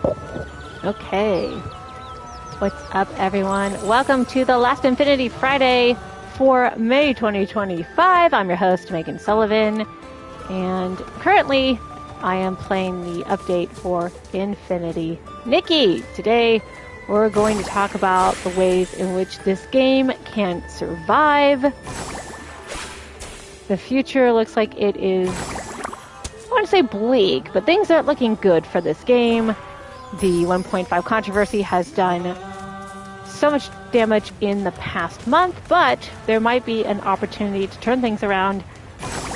Okay. What's up, everyone? Welcome to the last Infinity Friday for May 2025. I'm your host, Megan Sullivan, and currently I am playing the update for Infinity Nikki. Today, we're going to talk about the ways in which this game can survive. The future looks like it is, I want to say bleak, but things aren't looking good for this game. The 1.5 controversy has done so much damage in the past month, but there might be an opportunity to turn things around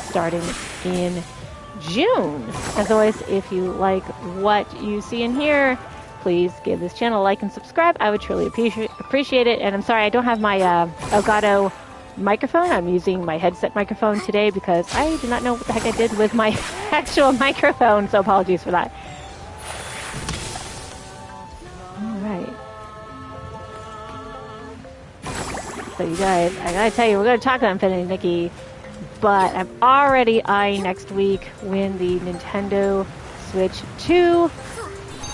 starting in June. As always, if you like what you see and hear, please give this channel a like and subscribe. I would truly appreciate it. And I'm sorry, I don't have my Elgato microphone. I'm using my headset microphone today because I did not know what the heck I did with my actual microphone, so apologies for that. So you guys, I gotta tell you, we're gonna talk about Infinity Nikki, but I'm already eyeing next week when the Nintendo Switch 2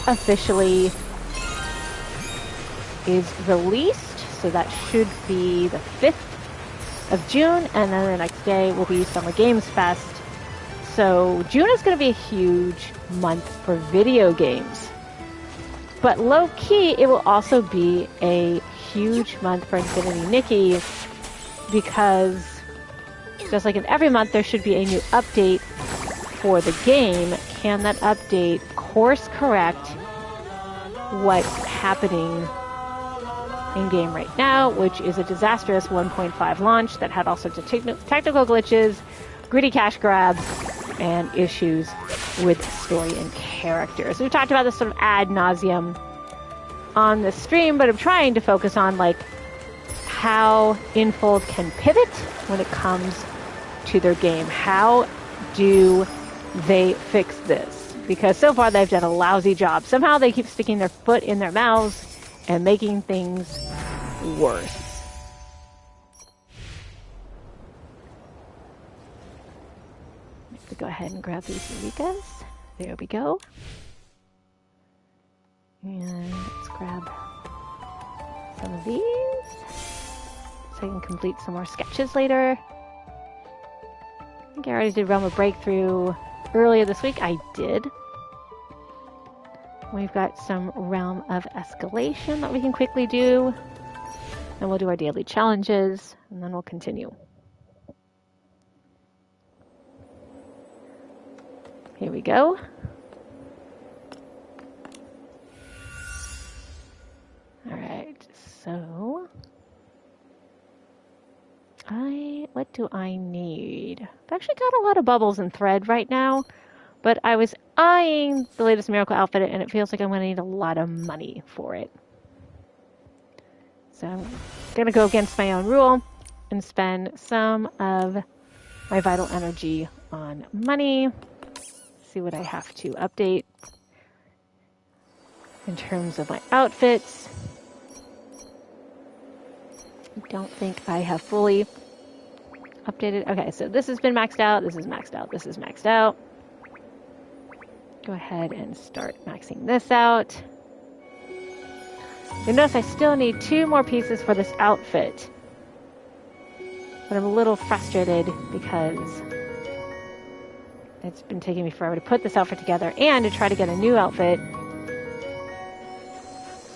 officially is released. So that should be the 5th of June, and then the next day will be Summer Games Fest. So June is gonna be a huge month for video games. But low-key, it will also be a huge month for Infinity Nikki because just like in every month, there should be a new update for the game. Can that update course correct what's happening in-game right now, which is a disastrous 1.5 launch that had all sorts of technical glitches, greedy cash grabs, and issues with story and characters. We've talked about this sort of ad nauseum on the stream, but I'm trying to focus on like how Infold can pivot when it comes to their game. How do they fix this? Because so far they've done a lousy job. Somehow they keep sticking their foot in their mouths and making things worse. Let's go ahead and grab these Eureka's. There we go. And let's grab some of these so I can complete some more sketches later. I think I already did Realm of Breakthrough earlier this week. I did. We've got some Realm of Escalation that we can quickly do. Then we'll do our daily challenges, and then we'll continue. Here we go. Alright, so what do I need? I've actually got a lot of bubbles and thread right now, but I was eyeing the latest miracle outfit and it feels like I'm going to need a lot of money for it. So I'm going to go against my own rule and spend some of my vital energy on money. See what I have to update in terms of my outfits. I don't think I have fully updated. Okay, so this has been maxed out. This is maxed out. This is maxed out. Go ahead and start maxing this out. You'll notice I still need 2 more pieces for this outfit. But I'm a little frustrated because it's been taking me forever to put this outfit together and to try to get a new outfit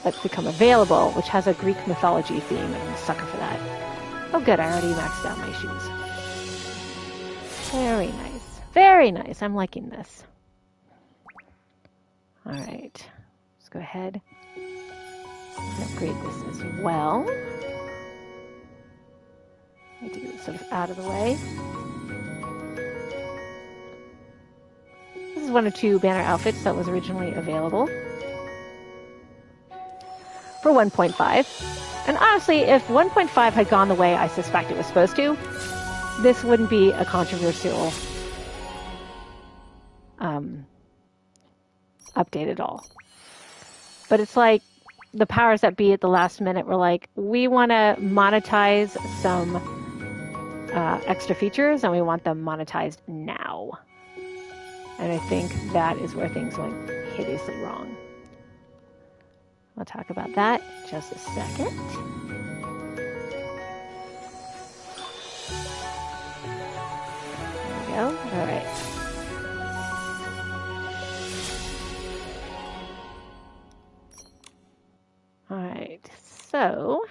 that's become available, which has a Greek mythology theme. I'm a sucker for that. Oh good, I already maxed out my shoes. Very nice. Very nice. I'm liking this. Alright. Let's go ahead and upgrade this as well. Need to get this sort of out of the way. This is one of 2 banner outfits that was originally available for 1.5. And honestly, if 1.5 had gone the way I suspect it was supposed to, this wouldn't be a controversial update at all. But it's like the powers that be at the last minute were like, we want to monetize some extra features and we want them monetized now. And I think that is where things went hideously wrong. We'll talk about that in just a second. There we go. All right. All right. So,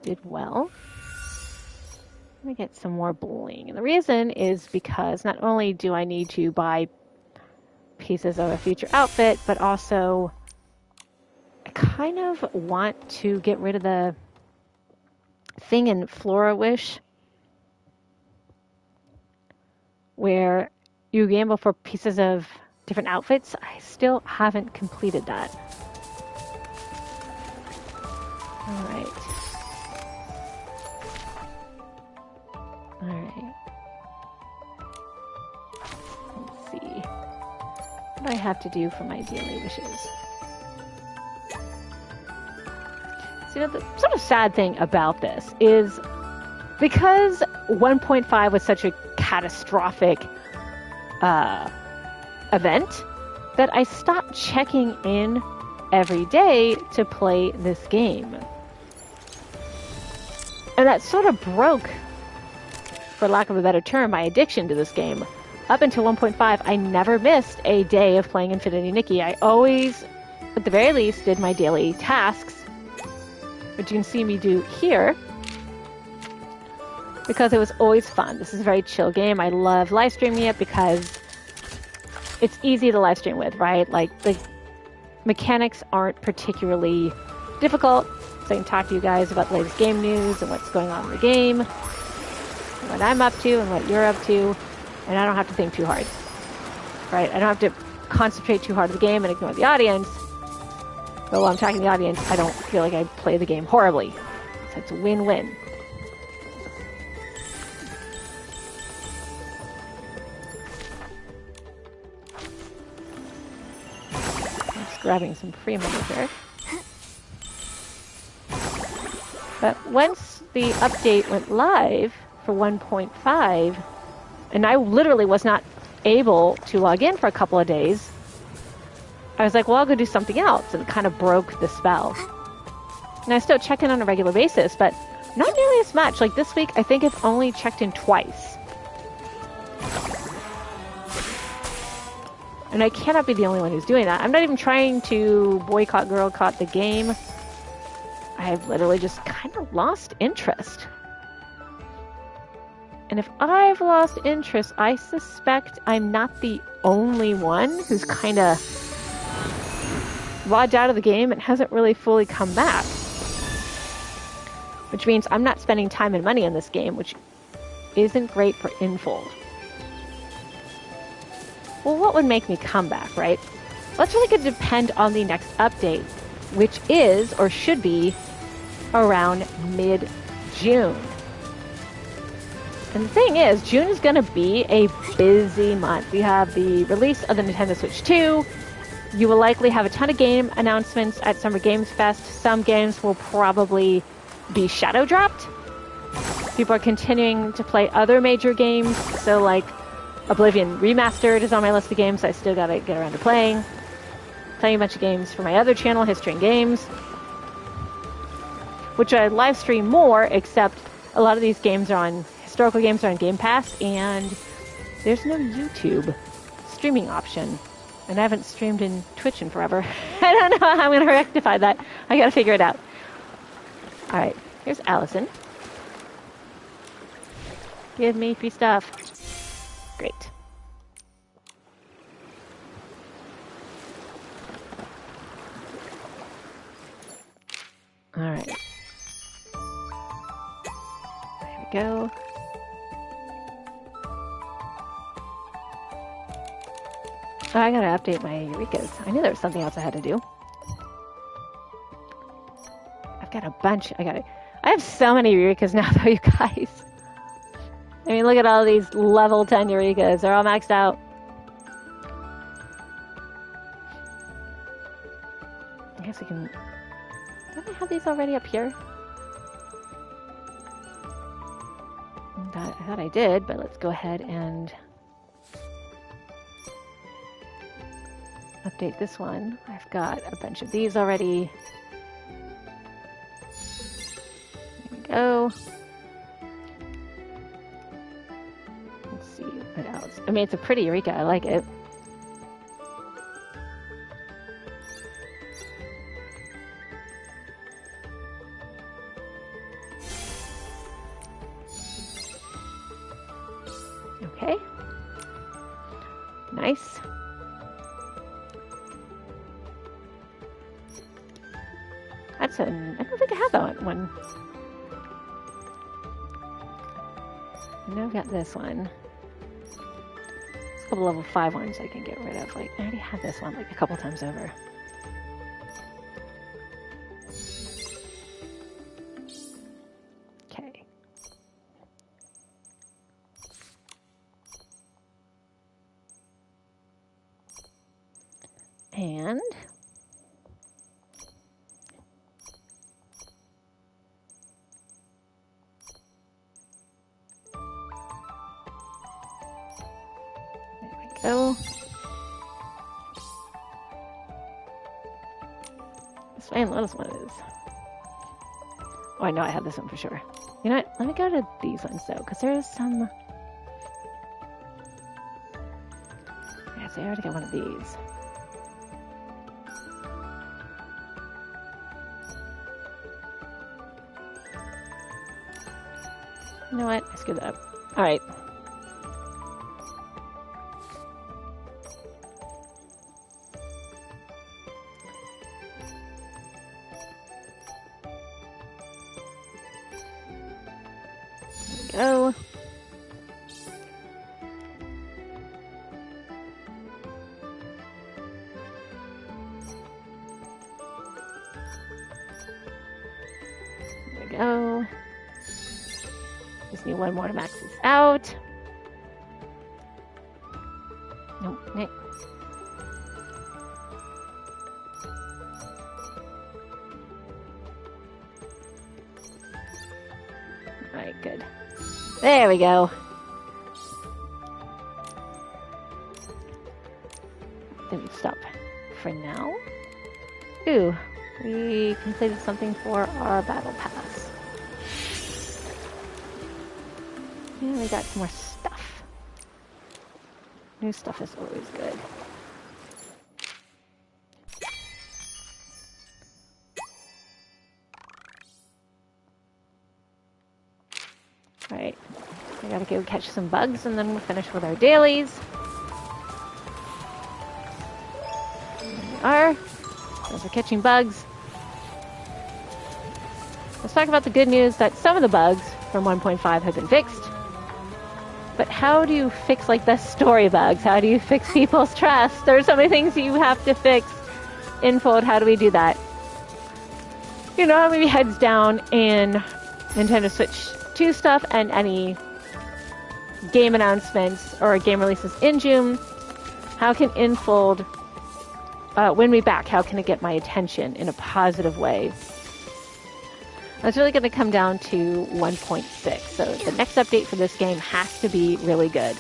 did well. Let me get some more bling. And the reason is because not only do I need to buy pieces of a future outfit, but also I kind of want to get rid of the thing in Flora Wish where you gamble for pieces of different outfits. I still haven't completed that. All right. All right. Let's see. What do I have to do for my daily wishes? So, the sort of sad thing about this is because 1.5 was such a catastrophic event that I stopped checking in every day to play this game. And that sort of broke, for lack of a better term, my addiction to this game. Up until 1.5, I never missed a day of playing Infinity Nikki. I always, at the very least, did my daily tasks, which you can see me do here, because it was always fun. This is a very chill game. I love live streaming it because it's easy to live stream with, right? Like, the mechanics aren't particularly difficult, so I can talk to you guys about the latest game news and what's going on in the game, and what I'm up to and what you're up to, and I don't have to think too hard, right? I don't have to concentrate too hard on the game and ignore the audience, but while I'm talking to the audience, I don't feel like I play the game horribly. So it's a win-win. Grabbing some free money here. But once the update went live for 1.5, and I literally was not able to log in for a couple of days, I was like, well, I'll go do something else, and it kind of broke the spell. And I still check in on a regular basis, but not nearly as much. Like this week, I think I've only checked in twice. And I cannot be the only one who's doing that. I'm not even trying to boycott, girlcott the game. I've literally just kind of lost interest. And if I've lost interest, I suspect I'm not the only one who's kind of logged out of the game and hasn't really fully come back. Which means I'm not spending time and money on this game, which isn't great for Infold. Well, what would make me come back, right? Well, it's really going to depend on the next update, which is, or should be, around mid-June. And the thing is, June is going to be a busy month. We have the release of the Nintendo Switch 2. You will likely have a ton of game announcements at Summer Games Fest. Some games will probably be shadow dropped. People are continuing to play other major games, so like Oblivion Remastered is on my list of games I still gotta get around to playing. Playing a bunch of games for my other channel, History and Games, which I live stream more, except a lot of these games are on, historical games are on Game Pass, and there's no YouTube streaming option. And I haven't streamed in Twitch in forever. I don't know how I'm gonna rectify that. I gotta figure it out. Alright, here's Allison. Give me free stuff. Great. All right. There we go. Oh, I gotta update my Eureka's. I knew there was something else I had to do. I've got a bunch. I have so many Eureka's now, though, you guys. I mean, look at all these level 10 Eureka's. They're all maxed out. I guess I can... Don't I have these already up here? I thought I did, but let's go ahead and... update this one. I've got a bunch of these already. There we go. Let's see what else. I mean, it's a pretty Eureka. I like it. Okay. Nice. That's an... I don't think I have that one. I know I've got this one. There's a couple level 5 ones I can get rid of. Like, I already had this one like a couple times over. Okay. And... go. This Flame Lotus one is... Oh, I know I have this one for sure. You know what? Let me go to these ones though, because there's some... Yeah, so I already got one of these. You know what? I screwed that up. Alright. Go. There we go. Just need one more to max this out. Nope, Nick. Alright, good. There we go. Then we stop for now. Ooh, we completed something for our battle pass. Yeah, we got some more stuff. New stuff is always good. Alright, I gotta go catch some bugs and then we'll finish with our dailies. There we are. Those are catching bugs. Let's talk about the good news that some of the bugs from 1.5 have been fixed. But how do you fix like the story bugs? How do you fix people's trust? There's so many things you have to fix. Infold, how do we do that? You know, maybe heads down in Nintendo Switch 2 stuff and any game announcements or game releases in June. How can Infold win me back? How can it get my attention in a positive way? It's really going to come down to 1.6. So the next update for this game has to be really good.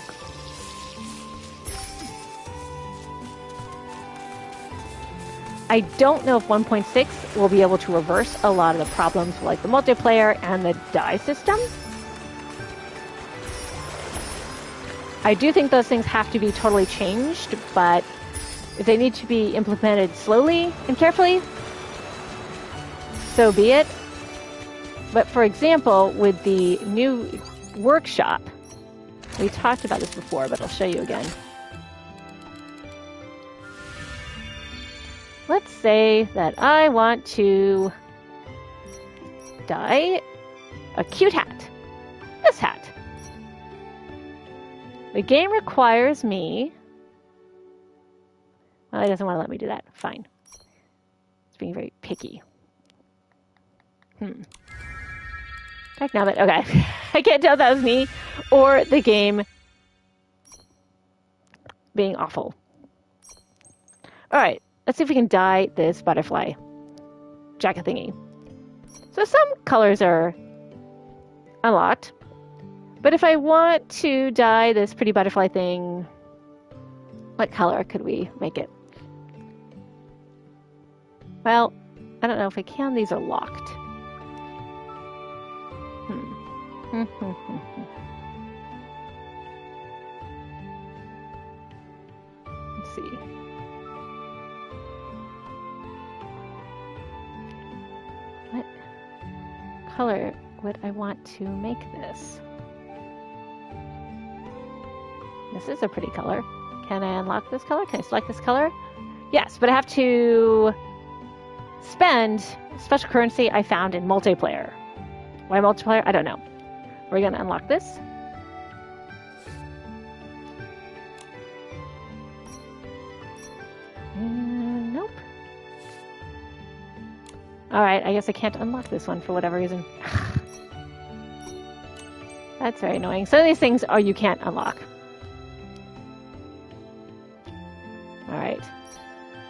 I don't know if 1.6 will be able to reverse a lot of the problems like the multiplayer and the die system. I do think those things have to be totally changed, but if they need to be implemented slowly and carefully, so be it. But for example, with the new workshop, we talked about this before, but I'll show you again. Let's say that I want to dye a cute hat. This hat. The game requires me... Well, it doesn't want to let me do that. Fine. It's being very picky. Heck now, but okay. I can't tell if that was me or the game being awful. Alright, let's see if we can dye this butterfly jacket thingy. So some colors are unlocked. But if I want to dye this pretty butterfly thing, what color could we make it? Well, I don't know if I can. These are locked. Let's see. What color would I want to make this? This is a pretty color. Can I unlock this color? Can I select this color? Yes, but I have to spend special currency I found in multiplayer. Why multiplayer? I don't know. We're going to unlock this. Nope. Alright, I guess I can't unlock this one for whatever reason. That's very annoying. Some of these things are you can't unlock. Alright.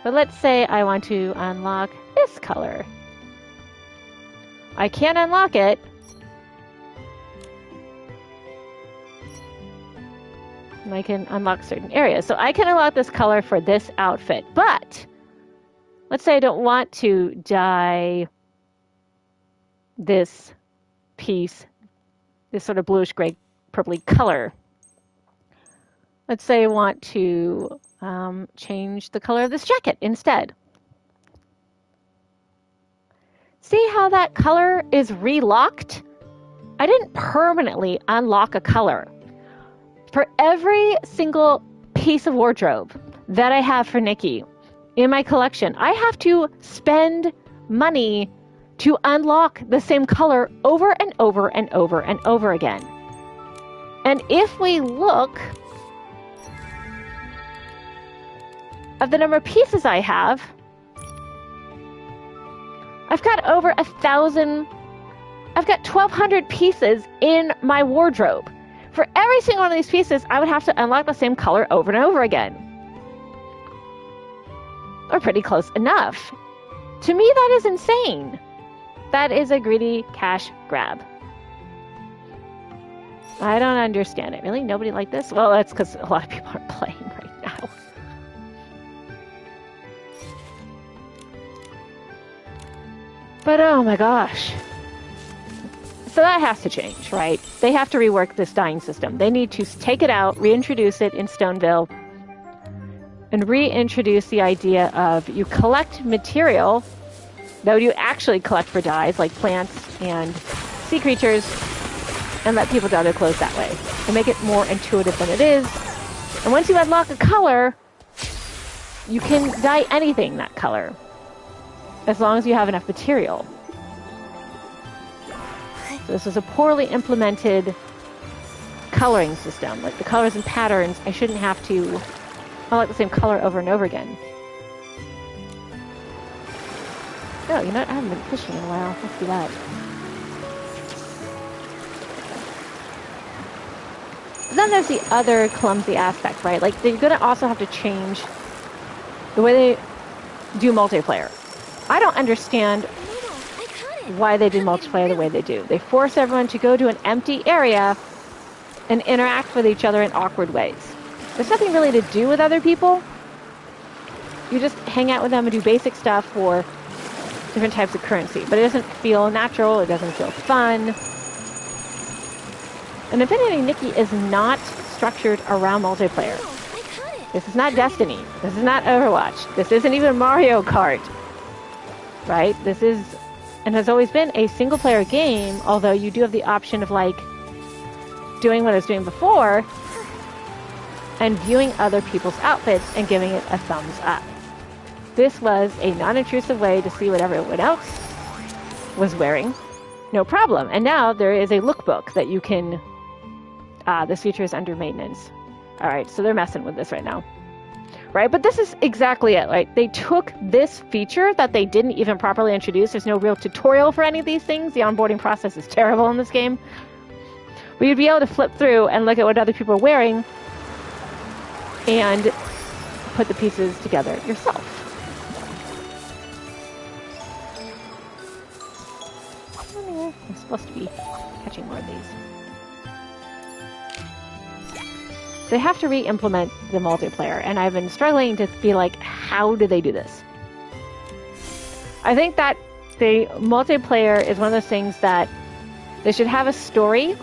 But let's say I want to unlock this color. I can't unlock it. And I can unlock certain areas. So I can unlock this color for this outfit. But let's say I don't want to dye this piece, this sort of bluish gray purpley color. Let's say I want to change the color of this jacket instead. See how that color is relocked? I didn't permanently unlock a color. For every single piece of wardrobe that I have for Nikki in my collection, I have to spend money to unlock the same color over and over and over and over again. And if we look of the number of pieces I have, I've got over 1,000, I've got 1,200 pieces in my wardrobe. For every single one of these pieces, I would have to unlock the same color over and over again. Or pretty close enough. To me, that is insane. That is a greedy cash grab. I don't understand it. Really? Nobody liked this? Well, that's because a lot of people aren't playing right now. But oh my gosh. So that has to change, right? They have to rework this dyeing system. They need to take it out, reintroduce it in Stoneville, and reintroduce the idea of you collect material that you actually collect for dyes, like plants and sea creatures, and let people dye their clothes that way. And make it more intuitive than it is. And once you unlock a color, you can dye anything that color, as long as you have enough material. So this was a poorly implemented coloring system. Like the colors and patterns, I shouldn't have to unlock the same color over and over again. Oh, you know what? I haven't been fishing in a while. Let's do that. Then there's the other clumsy aspect, right? Like they're going to also have to change the way they do multiplayer. I don't understand why they do multiplayer the way they do. They force everyone to go to an empty area and interact with each other in awkward ways. There's nothing really to do with other people. You just hang out with them and do basic stuff for different types of currency. But it doesn't feel natural. It doesn't feel fun. And Infinity Nikki is not structured around multiplayer. This is not Destiny. This is not Overwatch. This isn't even Mario Kart. Right? This is, and has always been, a single-player game, although you do have the option of, like, doing what I was doing before and viewing other people's outfits and giving it a thumbs up. This was a non-intrusive way to see what everyone else was wearing. No problem. And now there is a lookbook that you can... this feature is under maintenance. All right, so they're messing with this right now. Right, but this is exactly it. Like, they took this feature that they didn't even properly introduce. There's no real tutorial for any of these things. The onboarding process is terrible in this game. But you'd be able to flip through and look at what other people are wearing and put the pieces together yourself. I'm supposed to be catching more of these. They have to re-implement the multiplayer, and I've been struggling to be like, how do they do this? I think that the multiplayer is one of those things that they should have a story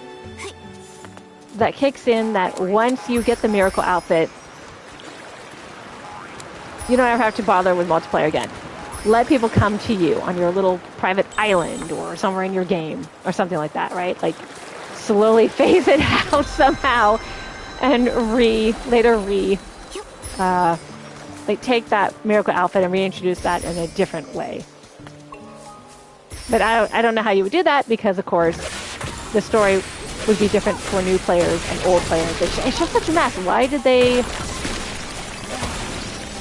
that kicks in that once you get the miracle outfit, you don't ever have to bother with multiplayer again. Let people come to you on your little private island or somewhere in your game or something like that, right? Like, slowly phase it out somehow and take that miracle outfit and reintroduce that in a different way. But I don't know how you would do that because, of course, the story would be different for new players and old players. It's just such a mess. Why did they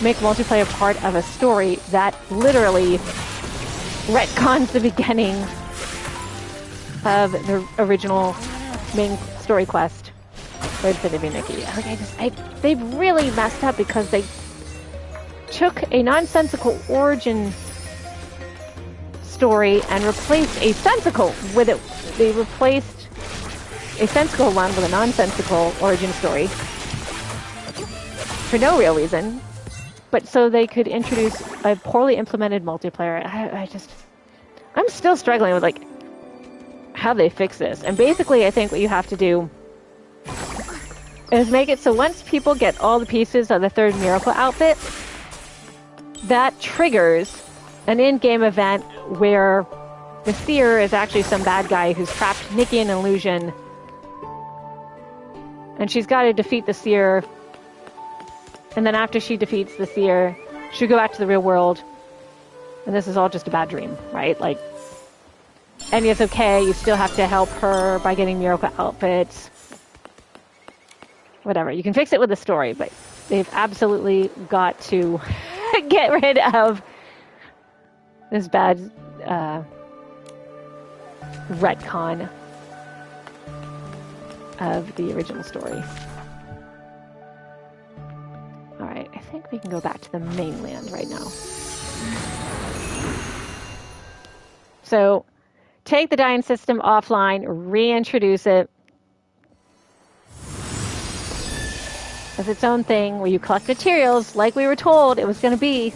make multiplayer part of a story that literally retcons the beginning of the original main story quest for Infinity Nikki? They really messed up because they took a nonsensical origin story and replaced a sensical with it. They replaced a sensical one with a nonsensical origin story for no real reason, but so they could introduce a poorly implemented multiplayer. I'm still struggling with like how they fix this. And basically, I think what you have to do is make it so once people get all the pieces of the third miracle outfit, that triggers an in-game event where the seer is actually some bad guy who's trapped Nikki in an illusion, and she's got to defeat the seer, and then after she defeats the seer, she'll go back to the real world, and this is all just a bad dream, right? Like, and it's okay, you still have to help her by getting miracle outfits. Whatever, you can fix it with the story, but they've absolutely got to get rid of this bad retcon of the original story. Alright, I think we can go back to the mainland right now. So, take the dying system offline, reintroduce it as its own thing where you collect materials like we were told it was going to be.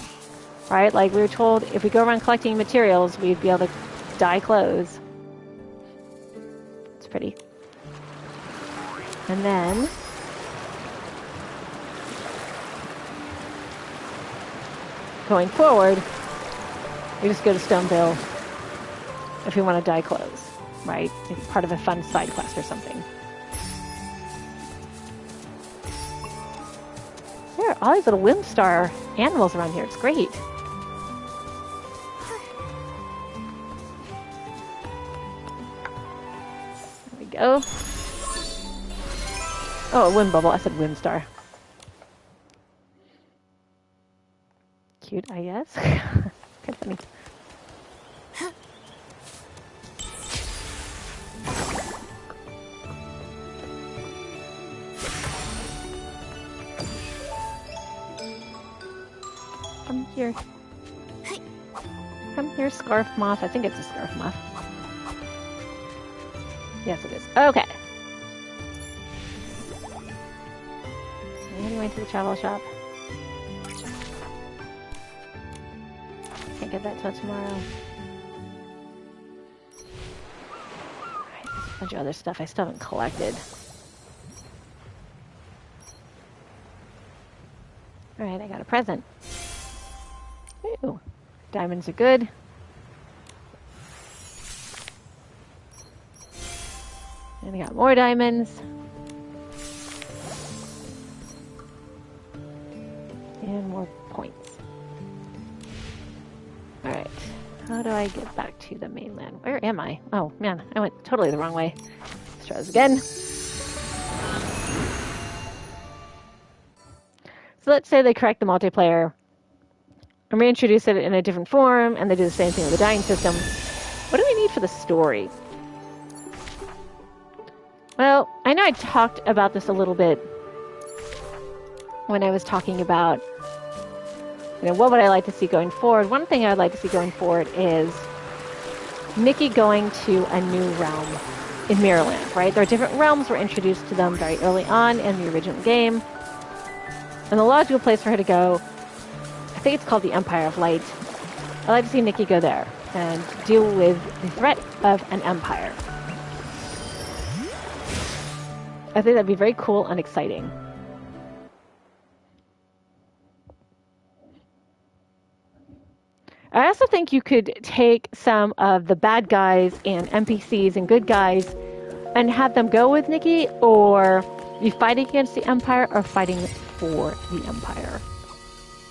Right? Like we were told if we go around collecting materials, we'd be able to dye clothes. It's pretty. And then going forward, we just go to Stoneville if we want to dye clothes, right? It's part of a fun side quest or something. There are all these little Whimstar animals around here. It's great. There we go. Oh, a wind bubble. I said Whimstar. Cute, I guess. Kind of funny. Come here. Come here, Scarf Moth. I think it's a Scarf Moth. Yes, it is. Okay. Anyway, to the travel shop. Can't get that till tomorrow. Alright, there's a bunch of other stuff I still haven't collected. Alright, I got a present. Ooh, diamonds are good. And I got more diamonds. And more points. Alright, how do I get back to the mainland? Where am I? Oh, man, I went totally the wrong way. Let's try this again. So let's say they correct the multiplayer and reintroduce it in a different form, and they do the same thing with the dying system. What do we need for the story? Well, I know I talked about this a little bit when I was talking about, what would I like to see going forward. One thing I'd like to see going forward is Nikki going to a new realm in Mirrorland, right? There are different realms were introduced to them very early on in the original game. And the logical place for her to go, I think it's called the Empire of Light, I'd like to see Nikki go there and deal with the threat of an empire. I think that'd be very cool and exciting. I also think you could take some of the bad guys and NPCs and good guys and have them go with Nikki, or be fighting against the Empire or fighting for the Empire.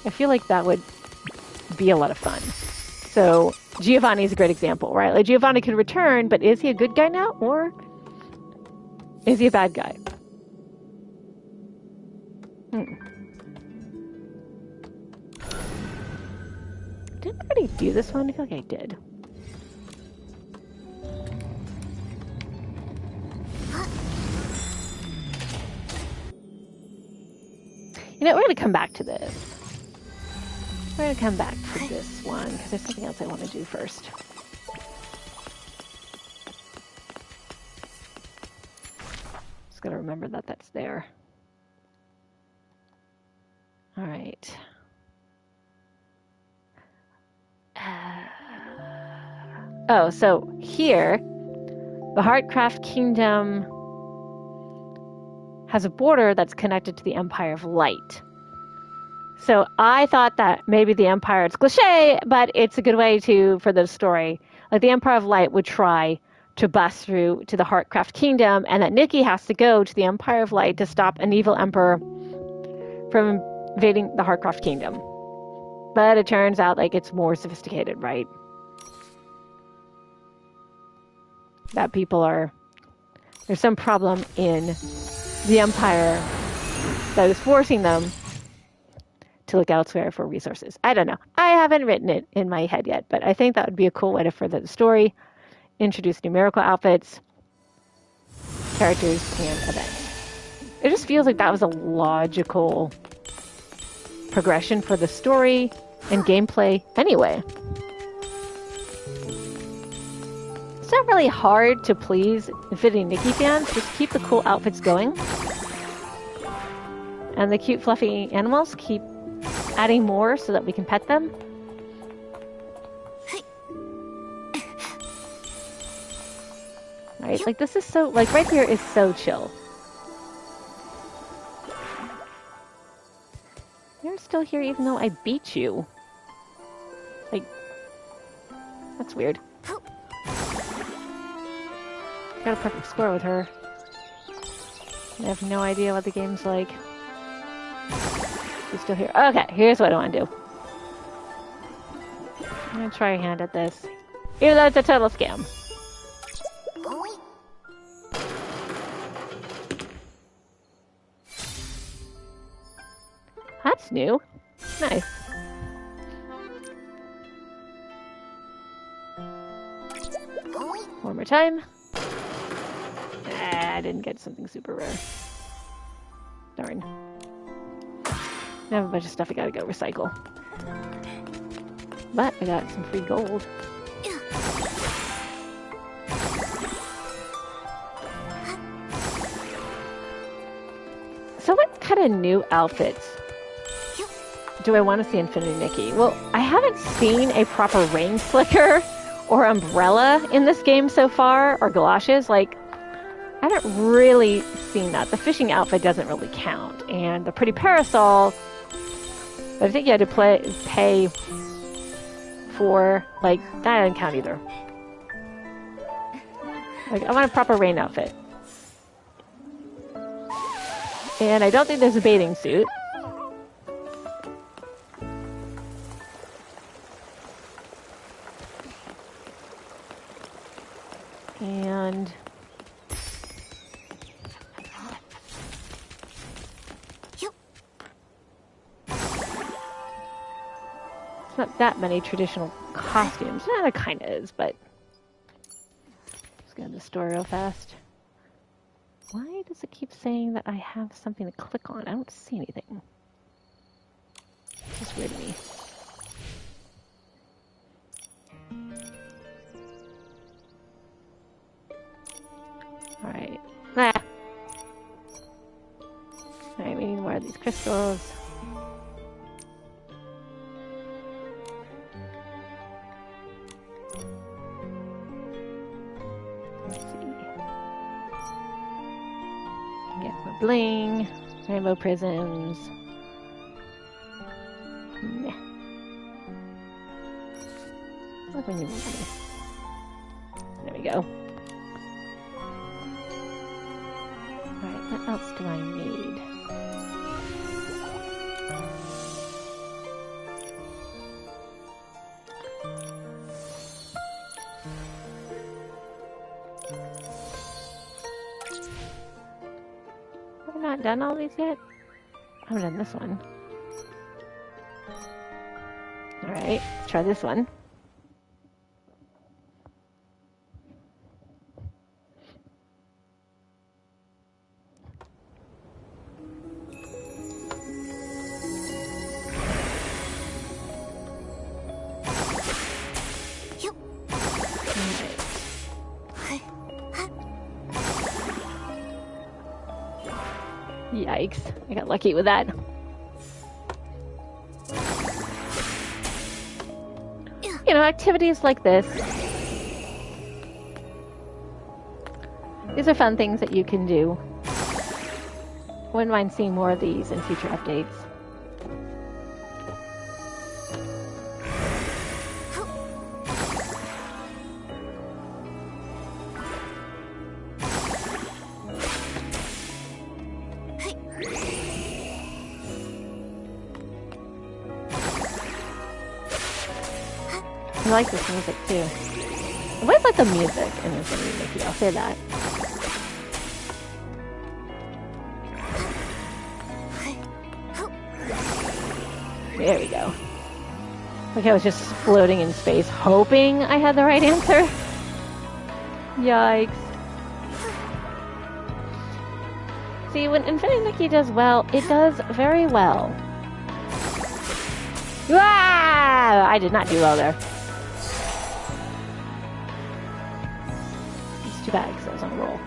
I feel like that would be a lot of fun. So Giovanni is a great example, right? Like Giovanni could return, but is he a good guy now, or is he a bad guy? Didn't I already do this one? I feel like I did. You know, we're going to come back to this. We're going to come back to this one, because there's something else I want to do first. Just got to remember that that's there. All right. Oh, so here, the Heartcraft Kingdom has a border that's connected to the Empire of Light. So I thought that maybe the Empire, it's cliche, but it's a good way for the story. Like the Empire of Light would try to bust through to the Heartcraft Kingdom, and that Nikki has to go to the Empire of Light to stop an evil emperor from invading the Heartcraft Kingdom. But it turns out like it's more sophisticated, right? That there's some problem in the Empire that is forcing them to look elsewhere for resources. I don't know. I haven't written it in my head yet, but I think that would be a cool way to further the story, introduce numerical outfits, characters, and events. It just feels like that was a logical progression for the story and gameplay anyway. It's not really hard to please Infinity Nikki fans. Just keep the cool outfits going. And the cute fluffy animals, keep adding more so that we can pet them. Right? Like this is so, like right here is so chill. You're still here even though I beat you. Like, that's weird. Got a perfect score with her. I have no idea what the game's like. She's still here. Okay, here's what I want to do. I'm gonna try a hand at this. Even though it's a total scam. That's new. Nice. One more time. I didn't get something super rare. Darn. I have a bunch of stuff I gotta go recycle. But I got some free gold. So what kind of new outfits do I want to see Infinity Nikki? Well, I haven't seen a proper rain slicker or umbrella in this game so far, or galoshes. Like, I haven't really seen that. The fishing outfit doesn't really count. And the pretty parasol, but I think you had to pay for, like, that didn't count either. Like, I want a proper rain outfit. And I don't think there's a bathing suit. And it's not that many traditional costumes. Yeah, there kind of is, but let's go to the store real fast. Why does it keep saying that I have something to click on? I don't see anything. It's just weird to me. Alright. Ah. Alright, we need more of these crystals. bling. Rainbow prisms. Meh. What do we need more money? There we go. Alright, what else do I need? Have I not done all these yet? I haven't done this one. Alright, let's try this one. Yikes, I got lucky with that. You know, activities like this. These are fun things that you can do. Wouldn't mind seeing more of these in future updates. I like this music too. I always like the music in Infinity Nikki, I'll say that. There we go. Like I was just floating in space, hoping I had the right answer. Yikes. See, when Infinity Nikki does well, it does very well. Ah! I did not do well there. It's too bad because I was on a roll.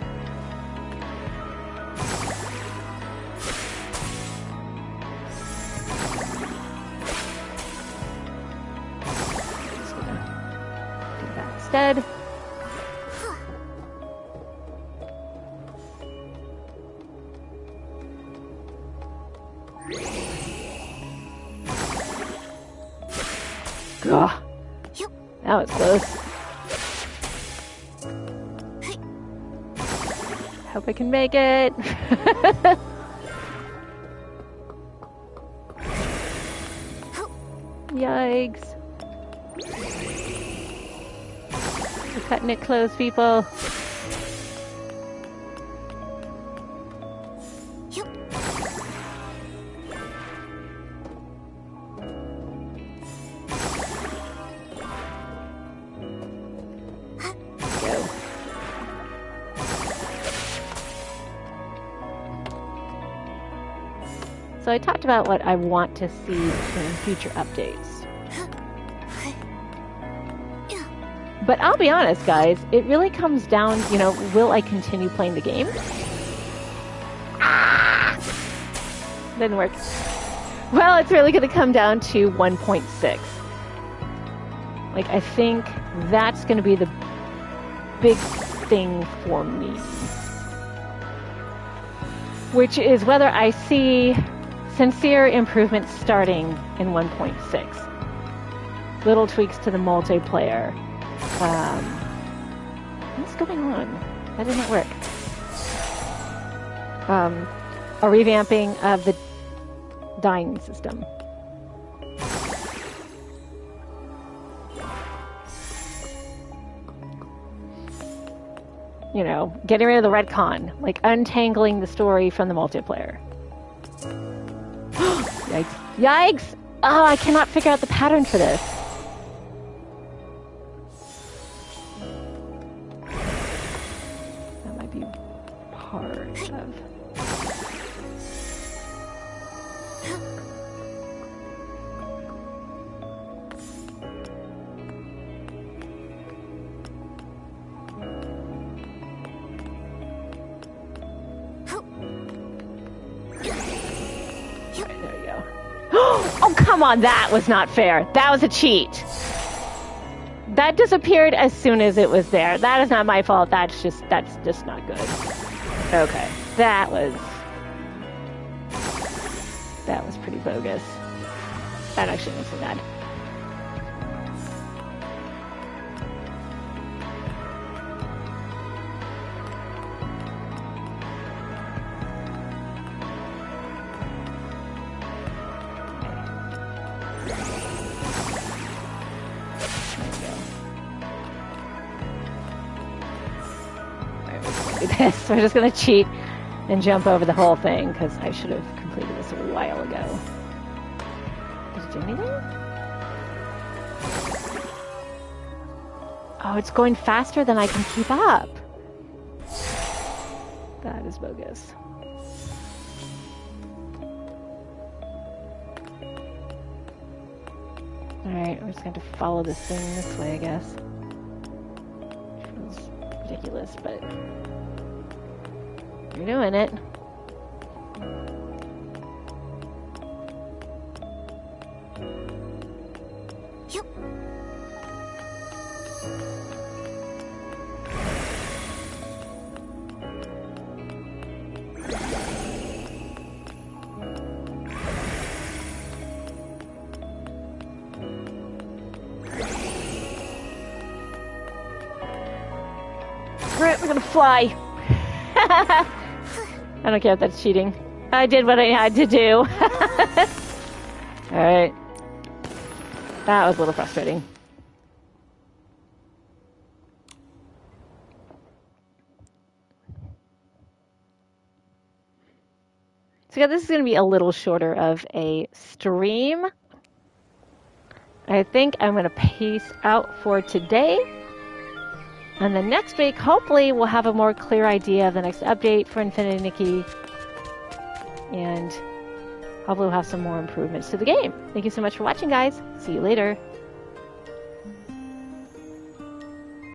Just gonna do that instead. Ugh. That was close. Hope I can make it. Yikes. We're cutting it close, people. So I talked about what I want to see in future updates. But I'll be honest, guys, it really comes down, you know, will I continue playing the game? Ah! Didn't work. Well, it's really going to come down to 1.6. Like, I think that's going to be the big thing for me. Which is whether I see sincere improvements starting in 1.6. Little tweaks to the multiplayer. What's going on? That didn't work. A revamping of the dying system. You know, getting rid of the retcon, like untangling the story from the multiplayer. Yikes. Yikes! Oh, I cannot figure out the pattern for this. That might be part of... Oh, come on, that was not fair. That was a cheat. That disappeared as soon as it was there. That is not my fault. That's just not good. Okay. That was That was pretty bogus. That actually makes me mad. This. We're just going to cheat and jump over the whole thing because I should have completed this a while ago. Did it do anything? Oh, it's going faster than I can keep up. That is bogus. Alright, we're just going to follow this thing this way, I guess. Feels ridiculous, but... You're doing it. Yep. We're gonna fly. I don't care if that's cheating. I did what I had to do. Alright. That was a little frustrating. So yeah, this is going to be a little shorter of a stream. I think I'm going to peace out for today. And then next week, hopefully, we'll have a more clear idea of the next update for Infinity Nikki. And hopefully we'll have some more improvements to the game. Thank you so much for watching, guys. See you later.